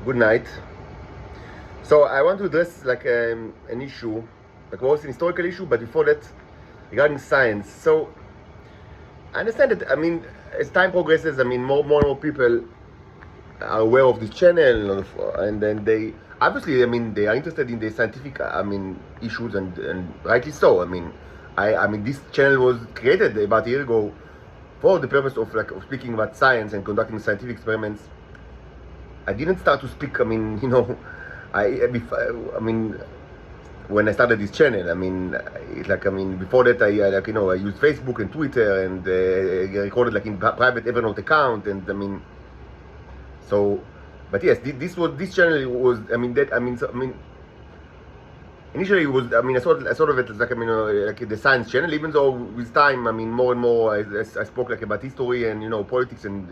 Good night. So I want to address like an issue, like was an historical issue, but before that, regarding science. So I understand that. I mean, as time progresses, I mean, more and more people are aware of this channel, and then they obviously, I mean, they are interested in the scientific, I mean, issues, and rightly so. I mean, this channel was created about a year ago for the purpose of of speaking about science and conducting scientific experiments. I didn't start to speak. I mean, I mean, when I started this channel, I mean, before that, I used Facebook and Twitter and recorded like in private Evernote account, and I mean, so, but yes, this channel was, initially it was, I sort of it as like, like the science channel, even though with time, I mean, more and more, I spoke like about history and, politics and,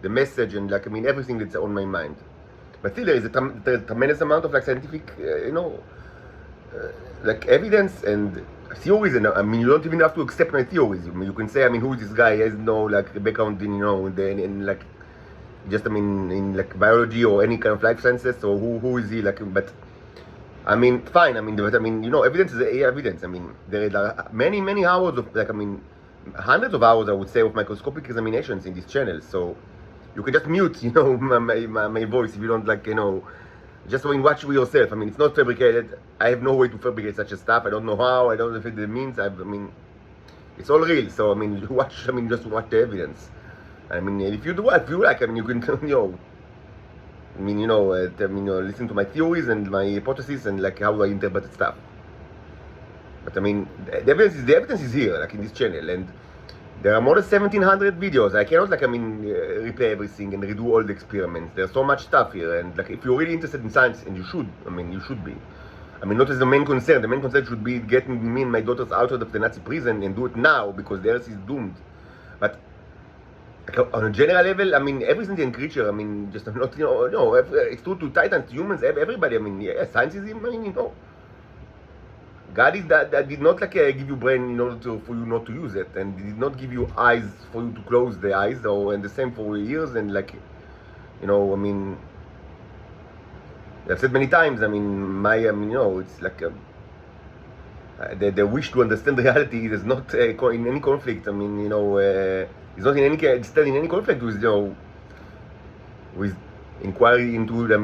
the message and like, everything that's on my mind. But still, there is a tremendous amount of like scientific, like evidence and theories, and I mean, you don't even have to accept my theories. I mean, you can say, who is this guy? He has no like background in, in like, just in like biology or any kind of life sciences. So who is he? Like, but I mean, fine. But evidence is evidence. I mean, there are many hours of like, hundreds of hours, I would say, of microscopic examinations in this channel. So you can just mute, my voice if you don't like, just go and watch for yourself. I mean, it's not fabricated. I have no way to fabricate such a stuff. I don't know how. I don't know if it means. It's all real. So you watch. Just watch the evidence. If you do what you like, you can, listen to my theories and my hypotheses and like how I interpret stuff. But the evidence is here, like in this channel, and there are more than 1,700 videos. I cannot replay everything and redo all the experiments. There's so much stuff here, and like if you're really interested in science, and you should, you should be. Not as the main concern. The main concern should be getting me and my daughters out of the Nazi prison and do it now because the Earth is doomed. But on a general level, every sentient creature, just not, it's true to Titans, humans, everybody. Yeah, science is, God is that did not give you brain in order for you not to use it, and did not give you eyes for you to close the eyes, and the same for ears, and I've said many times, it's like the wish to understand reality is not in any conflict. It's not in any still in any conflict with with inquiry into the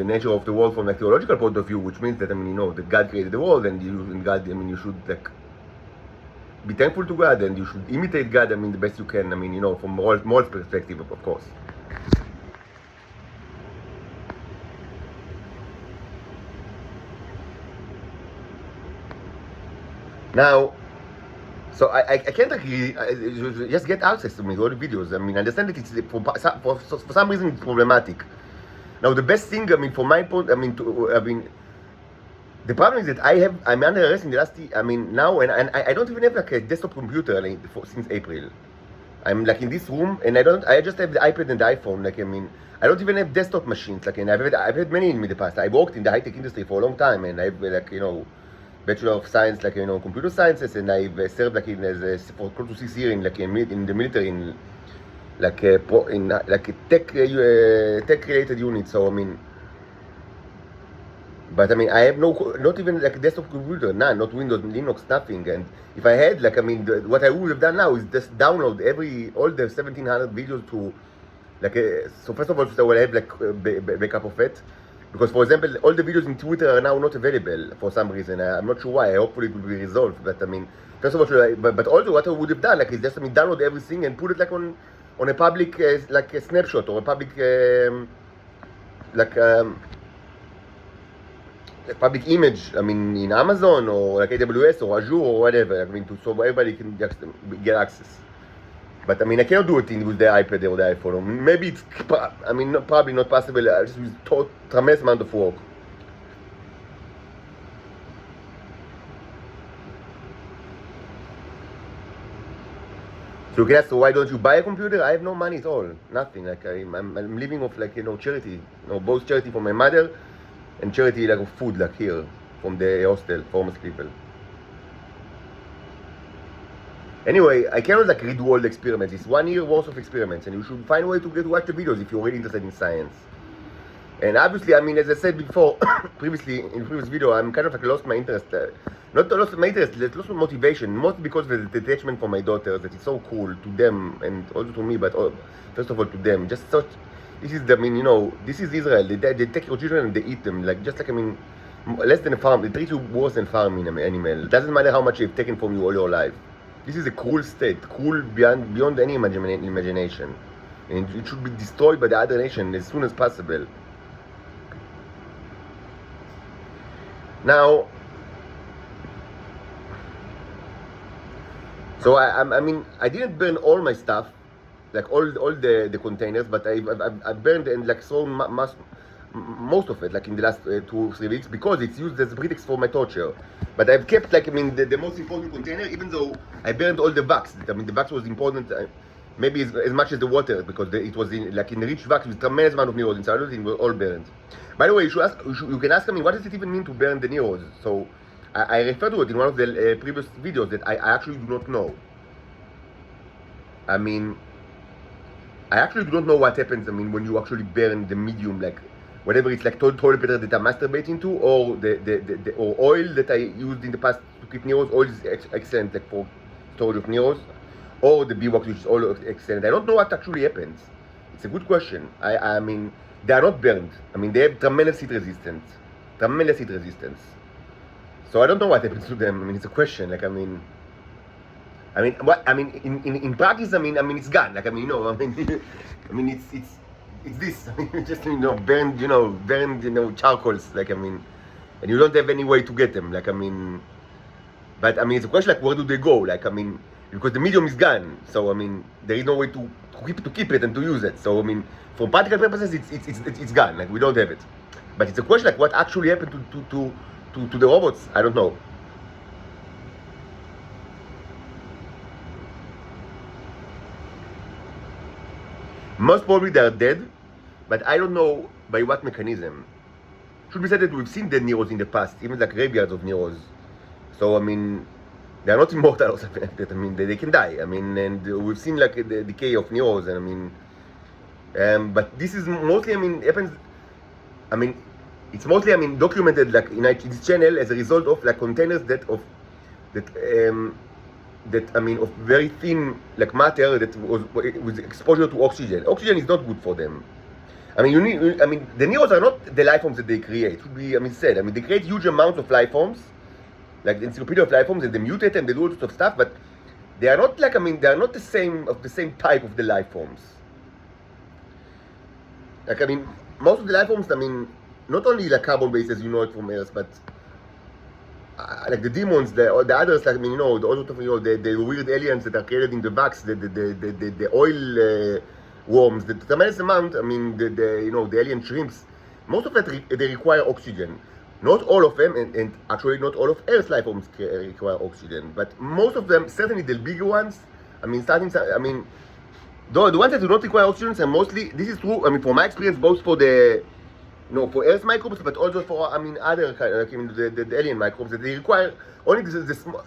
nature of the world from a theological point of view, which means that that God created the world, and God, you should like be thankful to God, and you should imitate God, the best you can, from moral perspective, of course. Now, so I can't agree. Just get access to me all the videos. I understand that it's for some reason it's problematic. Now the best thing, from my point, the problem is that I'm under arrest in the last, now, and I don't even have like a desktop computer since April. I'm like in this room, and I just have the iPad and the iPhone. I don't even have desktop machines. And I've had many in the past. I worked in the high-tech industry for a long time, and I've Bachelor of Science, computer sciences, and I've served for close to 6 years in the military in tech related unit. So but I have not even desktop computer, not Windows, Linux, nothing. And if I had what I would have done now is just download all the 1,700 videos to so first of all, I will have backup of it. Because, for example, all the videos in Twitter are now not available for some reason. I'm not sure why. Hopefully it will be resolved. But first of all, but also what I would have done is just download everything and put it on a public a snapshot or a public a public image. In Amazon or AWS or Azure or whatever. So everybody can just get access. But I cannot do it with the iPad or the iPhone. Maybe it's, probably not possible. Just with tremendous amount of work. So you can ask, so why don't you buy a computer? I have no money at all, nothing. I'm living off charity, both charity for my mother and charity of food here from the hostel for homeless people. Anyway, I cannot redo all the experiments. It's 1 year worth of experiments, and you should find a way to watch the videos if you're really interested in science. And obviously, I mean, as I said before, previously in the previous video, I'm kind of like lost my interest. Not lost my interest, lost my motivation, mostly because of the detachment from my daughters. That is so cool to them and also to me, but first of all to them. Just such, this is the, I mean, you know, this is Israel. They take your children and they eat them, like just like I mean, less than a farm. They treat you worse than farming animal. It doesn't matter how much they've taken from you all your life. This is a cruel state, cruel beyond any imagination, and it should be destroyed by the other nation as soon as possible. Now, so I mean, I didn't burn all my stuff, like all the containers, but I burned and like so most of it, like in the last 2 or 3 weeks, because it's used as a pretext for my torture. But I've kept, like, I mean, the most important container, even though I burned all the wax. I mean, the wax was important, maybe as much as the water, because it was in, like in the rich wax with tremendous amount of neurons inside of it, it was all burned. By the way, you can ask me, what does it even mean to burn the neurons? So I referred to it in one of the previous videos that I actually do not know. I mean, I actually do not know what happens, I mean, when you actually burn the medium, like, whatever it's like toilet paper that I masturbate into, or or oil that I used in the past to keep neurons. Oil is excellent, like, for storage of neurons, or the beeswax, which is all excellent. I don't know what actually happens. It's a good question. I mean, they are not burned. I mean, they have tremendous heat resistance. Tremendous heat resistance. So I don't know what happens to them. I mean, it's a question. Like, I mean, what? I mean, in practice, I mean, it's gone. Like, I mean, you know, I mean, it's this. I mean, just, you know, burned, charcoals. Like, I mean, and you don't have any way to get them. Like, I mean, but I mean, it's a question like, where do they go? Like, I mean, because the medium is gone. So I mean, there is no way to keep it and to use it. So I mean, for practical purposes, it's gone. Like, we don't have it. But it's a question like, what actually happened to the robots? I don't know. Most probably they are dead, but I don't know by what mechanism. Should be said that we've seen dead Neros in the past, even like graveyards of Neros. So I mean, they are not immortal or something like that. I mean, they can die. I mean, and we've seen like the decay of Neros, and I mean, but this is mostly, I mean, happens. I mean, it's mostly, I mean, documented like in this channel as a result of like containers that I mean, of very thin like matter that was with exposure to oxygen. Oxygen is not good for them. I mean, I mean, the Neros are not the life forms that they create. Should be, I mean, said. I mean, they create huge amounts of life forms, like the encyclopedia of life forms, and they mutate them, they do all sorts of stuff. But they are not like, I mean, they are not the same type of the life forms. Like, I mean, most of the life forms, I mean, not only like carbon-based as you know it from Earth, but like the demons, the others, like, I mean, you know, the weird aliens that are created in the wax, the oil worms, the tremendous amount. I mean, the alien shrimps. Most of it they require oxygen. Not all of them, and actually not all of Earth's life forms require oxygen, but most of them, certainly the bigger ones. I mean, I mean, the ones that do not require oxygen are mostly. This is true. I mean, from my experience, both for the for Earth microbes, but also for, I mean, other kind, like, I mean, the alien microbes, that they require only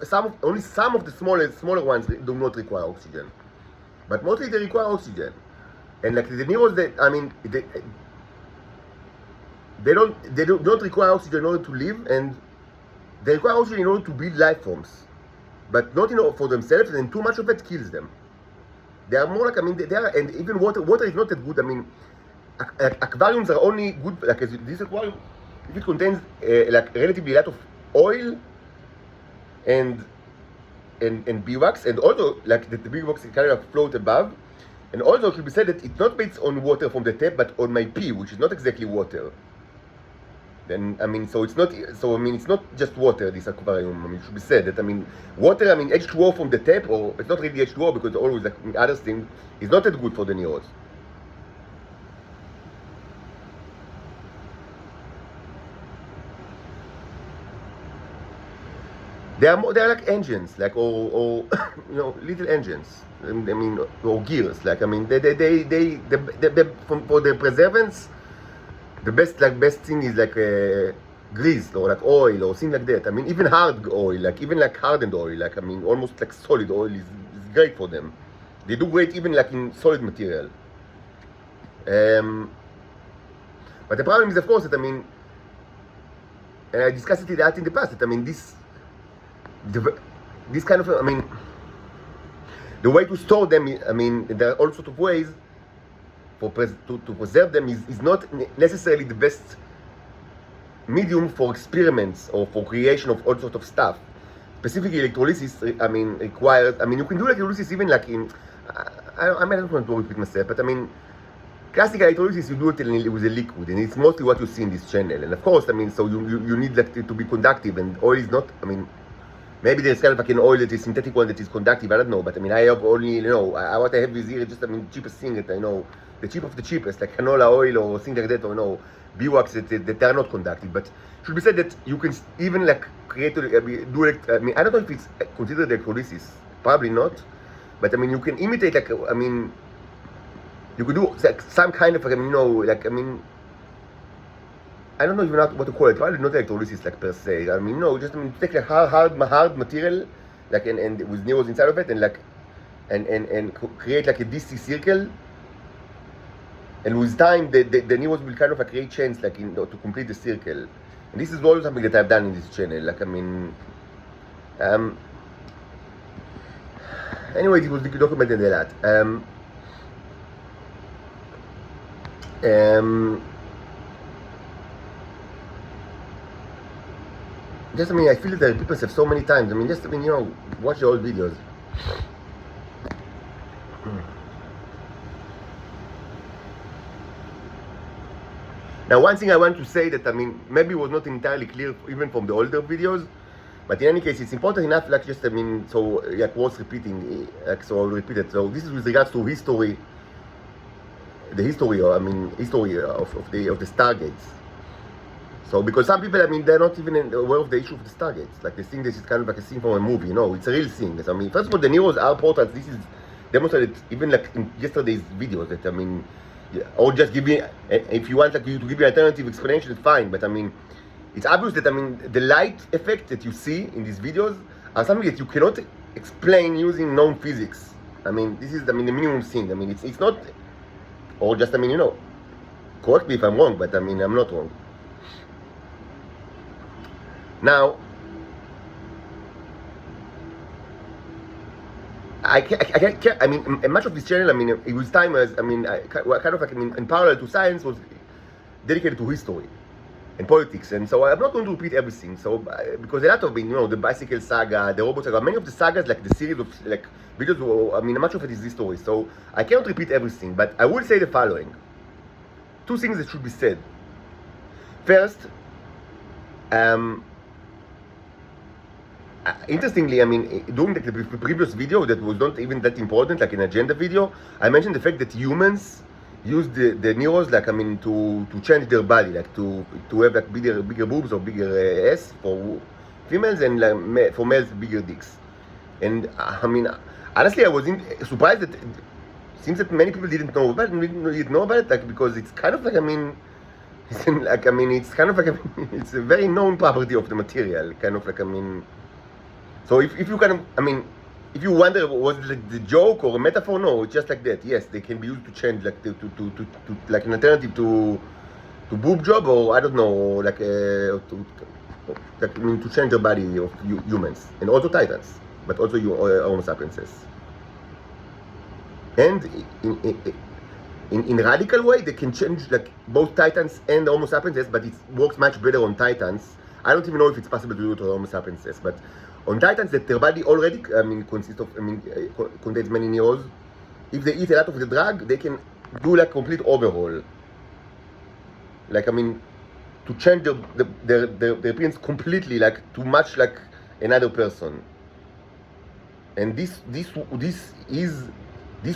some of the smaller ones do not require oxygen, but mostly they require oxygen. And like the Neros, that, I mean, they don't require oxygen in order to live, and they require oxygen in order to build life forms, but not for themselves. And too much of it kills them. They are more like, I mean, they are, and even water is not that good. I mean, aquariums are only good, like this aquarium, if it contains like relatively a lot of oil and beeswax, and also like the beeswax kind of float above. And also it should be said that it's not based on water from the tap, but on my pee, which is not exactly water. Then, I mean, so it's not just water, this aquarium. I mean, it should be said that, I mean, water, I mean, H2O from the tap, or it's not really H2O, because always like other things, is not that good for the Neros. They are like engines, like, or little engines. I mean, or gears. Like, I mean, they for the preservance, the best thing is like grease, or like oil, or things like that. I mean, even hard oil, like even like hardened oil, like, I mean, almost like solid oil is great for them. They do great even like in solid material. But the problem is, of course, that I mean, and I discussed that in the past. That I mean, this kind of, I mean, the way to store them. I mean, there are all sorts of ways to preserve them is not necessarily the best medium for experiments or for creation of all sorts of stuff. Specifically, electrolysis, I mean, requires. I mean, you can do electrolysis even like in. I mean, I don't want to repeat myself, but I mean, classical electrolysis, you do it with a liquid, and it's mostly what you see in this channel. And of course, I mean, so you need like to be conductive, and oil is not. I mean, maybe there's kind of like an oil that is synthetic one that is conductive. I don't know, but I mean, I have only what I have is here just the cheapest thing that I know, the cheap of the cheapest, like canola oil or things like that, or beeswax that are not conductive. But it should be said that you can even like create do it. I mean, I don't know if it's considered electrolysis. Probably not. But I mean, you can imitate like I mean, you could do like some kind of like like I mean, I don't know even what to call it. Probably not electrolysis like per se. I mean, just I mean take like hard material, like and with neurons inside of it, and like and create like a DC circle. And with time, the neurons will kind of like create chains like to complete the circle. And this is also something that I've done in this channel. Like I mean, anyway, it was documented a lot. Just I mean, I feel that I repeat myself so many times. I mean, just I mean, watch the old videos. Now, one thing I want to say that I mean, maybe was not entirely clear even from the older videos. But in any case, it's important enough, like just, I mean, so, like, worth repeating, like, so I'll repeat it. So, this is with regards to history, the history, I mean, history of the Stargates. So, because some people, I mean, they're not even aware of the issue of the Stargates. Like, they think this is kind of like a scene from a movie. No, it's a real thing. I mean, first of all, the neurons are portals. This is demonstrated even, like, in yesterday's videos that, I mean, or just give me, if you want, like, to give you an alternative explanation, it's fine. But, I mean, it's obvious that, I mean, the light effect that you see in these videos are something that you cannot explain using known physics. I mean, this is, I mean, the minimum thing. I mean, it's not, or just, I mean, correct me if I'm wrong, but, I mean, I'm not wrong. Now, I mean, much of this channel, I mean, it was time as, I mean, kind of like, I mean, in parallel to science, was dedicated to history and politics, and so I'm not going to repeat everything. So because a lot of the bicycle saga, the robot saga, many of the sagas, like the series of like videos, I mean, much of it is history. So I cannot repeat everything, but I will say the following: two things that should be said. First, interestingly, I mean, during the previous video that was not even that important, like an agenda video, I mentioned the fact that humans use the neurons, like I mean, to change their body, like to have like bigger boobs or bigger ass for females, and like, for males bigger dicks. And I mean, honestly, I was surprised that it seems that many people didn't know about it, like because it's kind of like I mean, it's like I mean, it's kind of like it's a very known property of the material, kind of like I mean. So if you kind of, I mean, if you wonder was it like the joke or a metaphor, no, it's just like that. Yes, they can be used to change, like to like an alternative to boob job, or I don't know, like like I mean, to change the body of humans and also titans, but also Homo sapienses. And in radical way, they can change like both titans and Homo sapienses, but it works much better on titans. I don't even know if it's possible to do it on Homo sapienses, but on titans that their body already, I mean, consists of, I mean, contains many neurons. If they eat a lot of the drug, they can do like complete overhaul. Like I mean, to change their appearance completely, like to match like another person. And this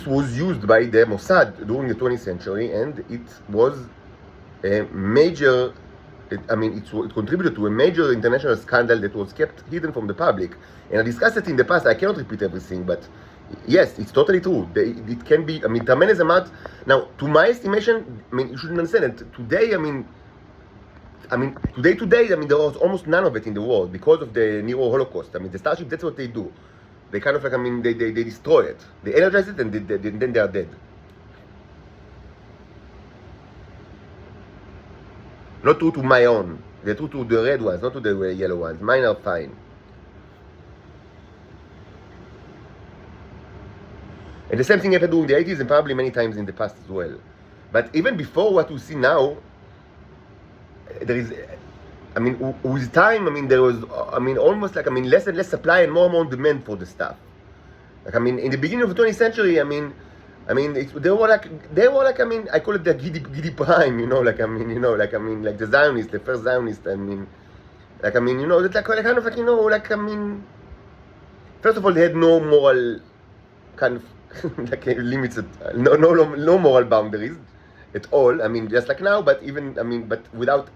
was used by the Mossad during the 20th century, and it was a major. I mean, it contributed to a major international scandal that was kept hidden from the public. And I discussed it in the past. I cannot repeat everything, but yes, it's totally true. It can be, I mean, tremendous amount. Now, to my estimation, I mean, you should understand that today, I mean, today, I mean, there was almost none of it in the world because of the Nero Holocaust. I mean, the Starship, that's what they do. They kind of like, I mean, they destroy it. They energize it, and then they are dead. Not true to my own. They're true to the red ones, not to the yellow ones. Mine are fine. And the same thing happened during the 80s and probably many times in the past as well. But even before what we see now, there is, I mean, with time, I mean, there was, I mean, almost like, I mean, less and less supply and more demand for the stuff. Like, I mean, in the beginning of the 20th century, I mean, they were like, I mean, I call it the Giddy Prime, you know, like, I mean, like the Zionists, the first Zionists, I mean, like, I mean, you know, it's like kind of like, you know, like, I mean, first of all, they had no moral kind of like limits, no moral boundaries at all. I mean, just like now, but even, I mean, but without,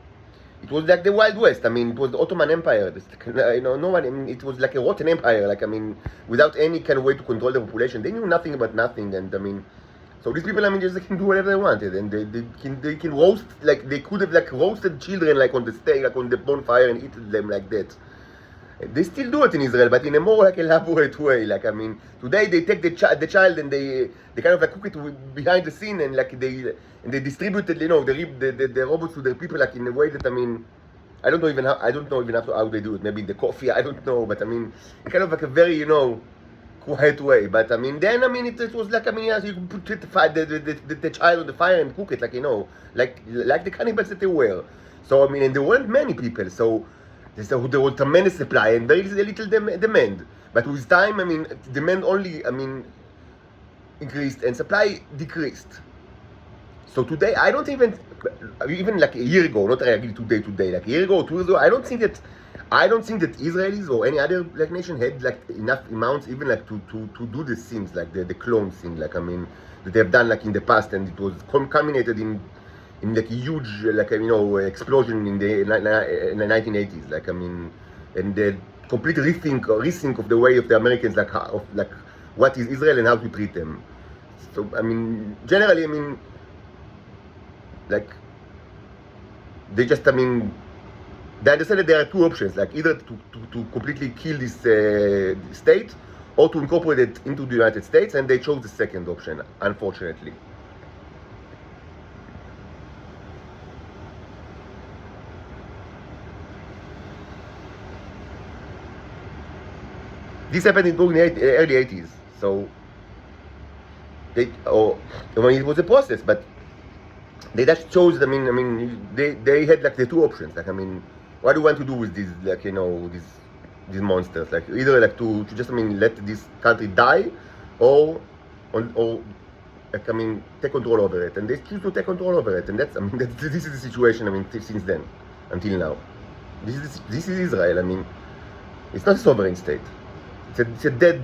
it was like the Wild West. I mean, it was the Ottoman Empire. You know, no one. I mean, it was like a rotten empire. Like, I mean, without any kind of way to control the population. They knew nothing about nothing, and I mean, so these people, I mean, just they can do whatever they wanted, and they can roast, like they could have like roasted children like on the stake, like on the bonfire, and eaten them like that. They still do it in Israel, but in a more like elaborate way. Like, I mean, today they take the child and they kind of like cook it behind the scene, and like they distributed, you know, the robots to the people like in a way that, I mean, I don't know even how they do it. Maybe the coffee, I don't know, but I mean, kind of like a very, you know, quiet way. But I mean, then I mean, it was like, I mean, yes, you could put the child on the fire and cook it, like, you know, like the cannibals that they were. So I mean, and there weren't many people, so there was tremendous supply and very little demand. But with time, I mean, demand only, I mean, increased and supply decreased. So today, I don't even like a year ago, not really today, like a year ago or 2 years ago, I don't think that Israelis or any other like nation had like enough amounts even like to do these things, like the clone thing, like, I mean, that they've done like in the past, and it was culminated in like a huge, like, you know, explosion in the 1980s, like, I mean, and the complete rethink of the way of the Americans, like, of like what is Israel and how to treat them. So I mean, generally, I mean, like, they just, I mean, they understand that there are two options, like either to completely kill this state or to incorporate it into the United States, and they chose the second option, unfortunately. This happened during the early 80s, so when it was a process, but they just chose. I mean, they had like the two options. Like, I mean, what do you want to do with these, like, you know, these monsters? Like, either like to just, I mean, let this country die, or like, I mean, take control over it. And they choose to take control over it, and that's, I mean, this is the situation. I mean, since then until now, this is Israel. I mean, it's not a sovereign state. It's a dead.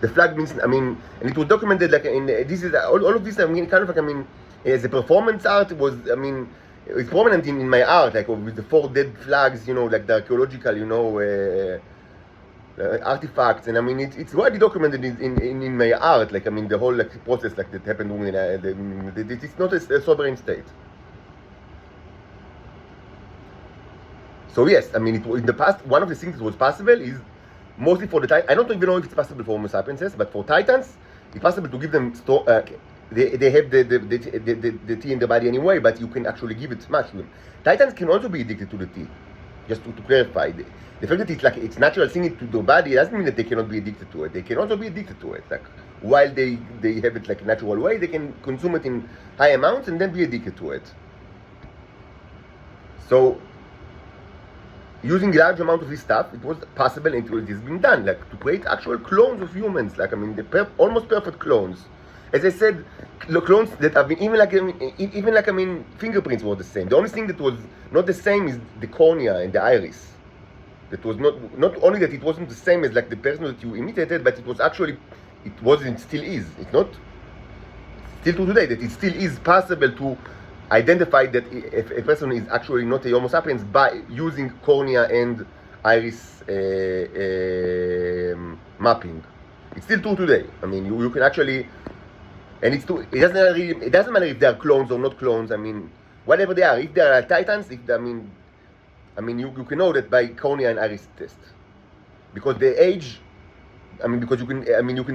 The flag means, I mean, and it was documented like in this is all of this. I mean, kind of like, I mean, as a performance art, it was, I mean, it's prominent in my art, like with the 4 dead flags, you know, like the archaeological, you know, artifacts, and I mean, it's widely documented in my art, like, I mean, the whole like process like that happened during it's not a sovereign state. So yes, I mean, in the past, one of the things that was possible is mostly for the Titans. I don't even know if it's possible for Homo sapiens, but for Titans, it's possible to give them they have the tea in the body anyway, but you can actually give it much to them. Titans can also be addicted to the tea. Just to clarify, the fact that it's like it's natural thing to their body doesn't mean that they cannot be addicted to it. They can also be addicted to it. Like, while they have it like a natural way, they can consume it in high amounts and then be addicted to it. So, using a large amount of this stuff, it was possible, and it has been done, like to create actual clones of humans, like, I mean, almost perfect clones. As I said, clones that have been even like I mean, fingerprints were the same. The only thing that was not the same is the cornea and the iris. That was not only that it wasn't the same as like the person that you imitated, but it was actually, it wasn't, still is. It's not still to today that it still is possible to identify that if a person is actually not a Homo sapiens by using cornea and iris mapping. It's still true today. I mean, you can actually, and it doesn't matter if they are clones or not clones. I mean, whatever they are, if they are Titans, I mean, you can know that by cornea and iris test, because the age. I mean, because you can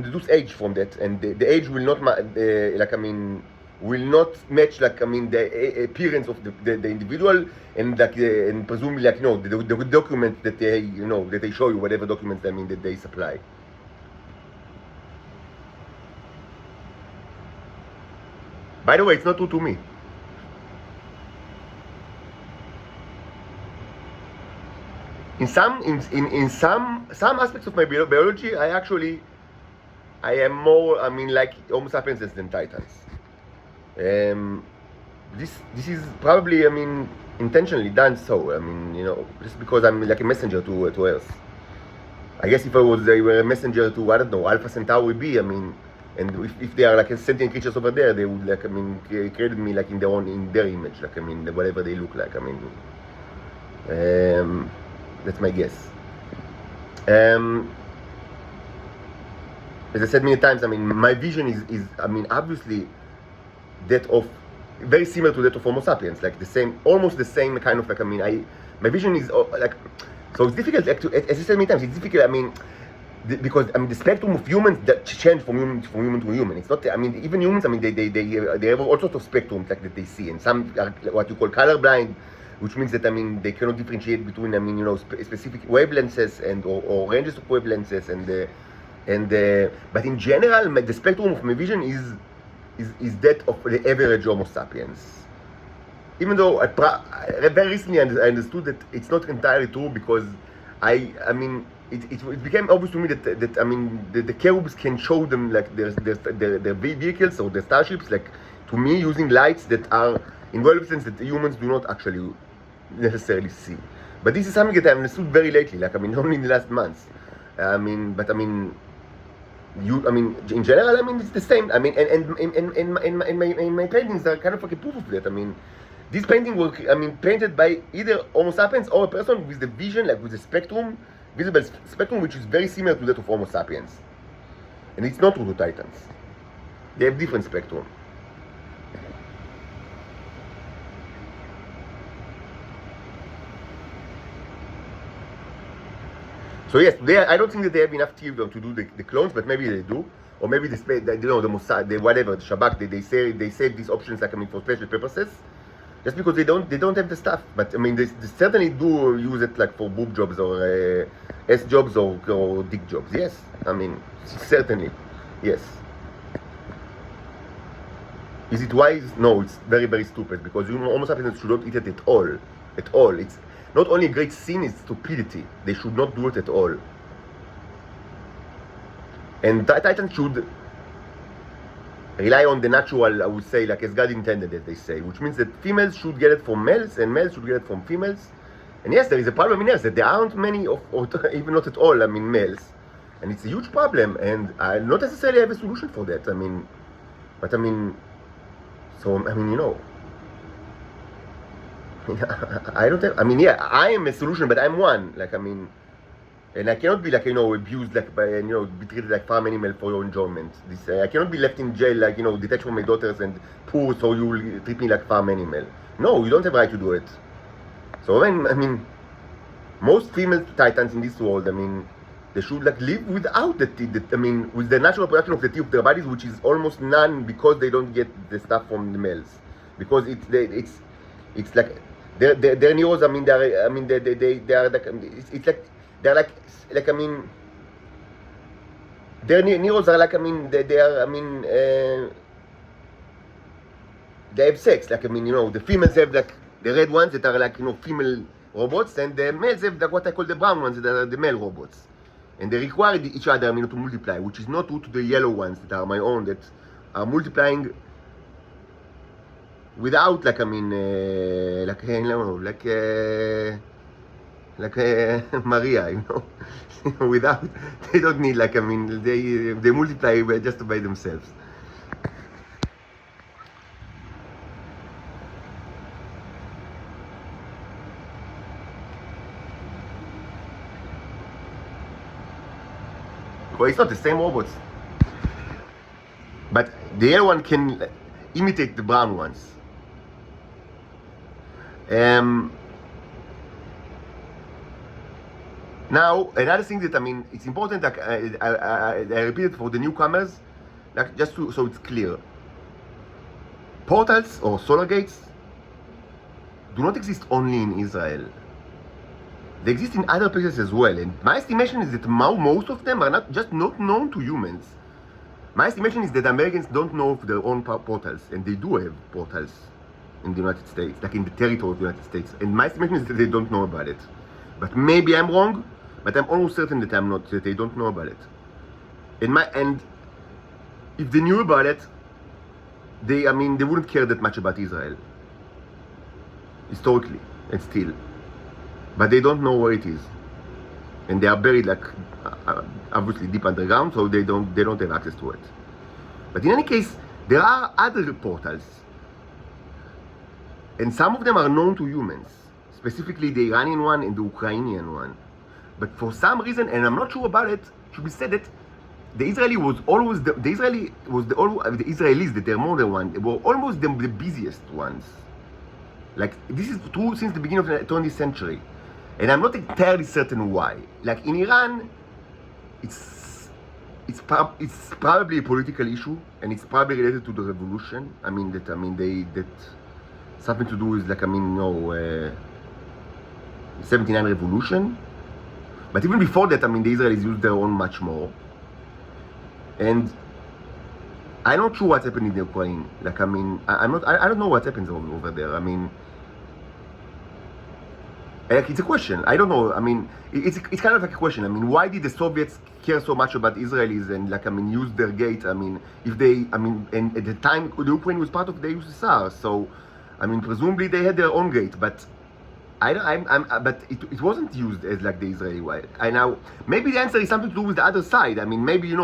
deduce age from that, and the age will not, like, I mean, will not match like the appearance of the individual and like and presumably like the document that they that they show you, whatever documents that they supply. By the way, it's not true to me. In some aspects of my biology, I am more like Homo sapiens than Titans. This is probably intentionally done so. Just because I'm like a messenger to Earth. I guess if I were a messenger to, I don't know, Alpha Centauri B, and if they are like sentient creatures over there, they would like created me like in their image, like whatever they look like. That's my guess. As I said many times, my vision is obviously that of very similar to that of Homo sapiens, like almost the same kind of like my vision is like, so it's difficult. Like, as I said many times, it's difficult. Because the spectrum of humans that change from human to human. It's not. Even humans. They have all sorts of spectrums like that they see, and some are what you call colorblind, which means that they cannot differentiate between specific wavelengths and or ranges of wavelengths but in general, the spectrum of my vision is that of the average Homo sapiens. Even though very recently I understood that it's not entirely true, because it became obvious to me that the cherubs can show them like their vehicles or their starships, like to me, using lights that are in wavelengths that humans do not actually necessarily see. But this is something that I understood very lately, like only in the last months. In general, it's the same. And my paintings are kind of like a proof of that. This painting was, painted by either Homo sapiens or a person with the vision, like with the visible spectrum, which is very similar to that of Homo sapiens. And it's not true to Titans. They have different spectrum. So yes, I don't think that they have enough TLDR to do the clones, but maybe they do, or maybe the Mossad, the Shabak, they save these options like for special purposes, just because they don't have the stuff. But they certainly do use it like for boob jobs or S jobs or dick jobs. Yes, certainly, yes. Is it wise? No, it's very, very stupid, because Homo sapiens should not eat it at all. At all. It's not only a great sin, it's stupidity. They should not do it at all. And Titans should rely on the natural, I would say, like as God intended, as they say, which means that females should get it from males and males should get it from females. And yes, there is a problem in Earth that there aren't many, or even not at all, males. And it's a huge problem, and I not necessarily have a solution for that. I don't have, I am a solution, but I'm one. And I cannot be abused by be treated like farm animal for your enjoyment. I cannot be left in jail detached from my daughters and poor, so you will treat me like farm animal. No, you don't have right to do it. So most female Titans in this world, they should live without with the natural production of the teeth of their bodies, which is almost none, because they don't get the stuff from the males, because it's like their neurons. They are like it's like they're like their neurons are like they have sex, the females have the red ones that are female robots, and the males have what I call the brown ones that are the male robots, and they require each other to multiply, which is not true to the yellow ones that are my own, that are multiplying without Maria, without, they don't need they multiply just by themselves. Well, it's not the same robots, but the yellow one can imitate the brown ones. Now, another thing that it's important, I repeat it for the newcomers, just so it's clear. portals or solar gates do not exist only in Israel. They exist in other places as well. And my estimation is that most of them are not known to humans. My estimation is that Americans don't know of their own portals, and they do have portals in the United States, like in the territory of the United States. And my estimation is that they don't know about it. But maybe I'm wrong, but I'm almost certain that that they don't know about it. And if they knew about it, they wouldn't care that much about Israel. Historically, and still. But they don't know where it is. And they are buried obviously deep underground, so they don't have access to it. But in any case, there are other portals. And some of them are known to humans. Specifically the Iranian one and the Ukrainian one. But for some reason, and I'm not sure about it, it should be said that the Israelis, that there are more than one, were almost the busiest ones. Like, this is true since the beginning of the 20th century. And I'm not entirely certain why. Like, in Iran, it's probably a political issue, and it's probably related to the revolution. That something to do with 79 revolution. But even before that, the Israelis used their own much more. And I'm not sure what's happening in Ukraine. I don't know what happens over there. It's a question. I don't know. It's kind of like a question. Why did the Soviets care so much about Israelis and use their gate? And at the time the Ukraine was part of the USSR, so presumably they had their own gate, but but it wasn't used as like the Israeli way. Now maybe the answer is something to do with the other side. Maybe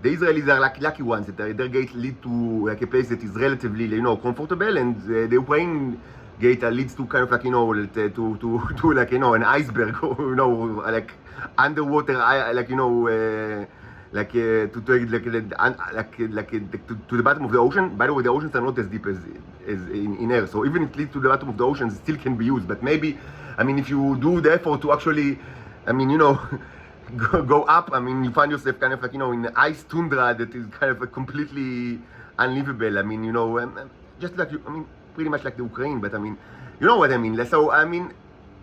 the Israelis are lucky ones that their gate lead to like a place that is relatively comfortable, and the Ukraine gate leads to kind of like to an iceberg, like underwater, to the bottom of the ocean. By the way, the oceans are not as deep as in air, so even if it leads to the bottom of the ocean, it still can be used. But maybe, if you do the effort to actually, go up, you find yourself kind of like in the ice tundra that is kind of completely unlivable. Just like pretty much like the Ukraine, but you know what I mean.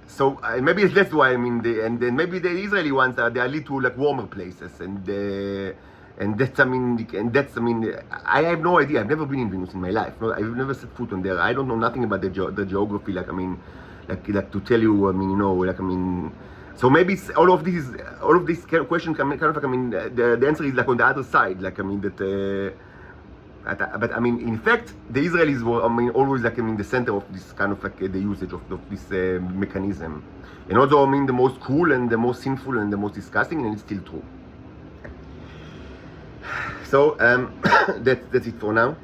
So maybe that's why and then maybe the Israeli ones they lead to like warmer places, and that's I have no idea. I've never been in Venus in my life. No, I've never set foot on there. I don't know nothing about the geography. Like to tell you. So maybe it's all of these questions kind of like the answer is like on the other side. But in fact, the Israelis were, always like in the center of this kind of like the usage of this mechanism, and also the most cruel and the most sinful and the most disgusting, and it's still true. So that's it for now.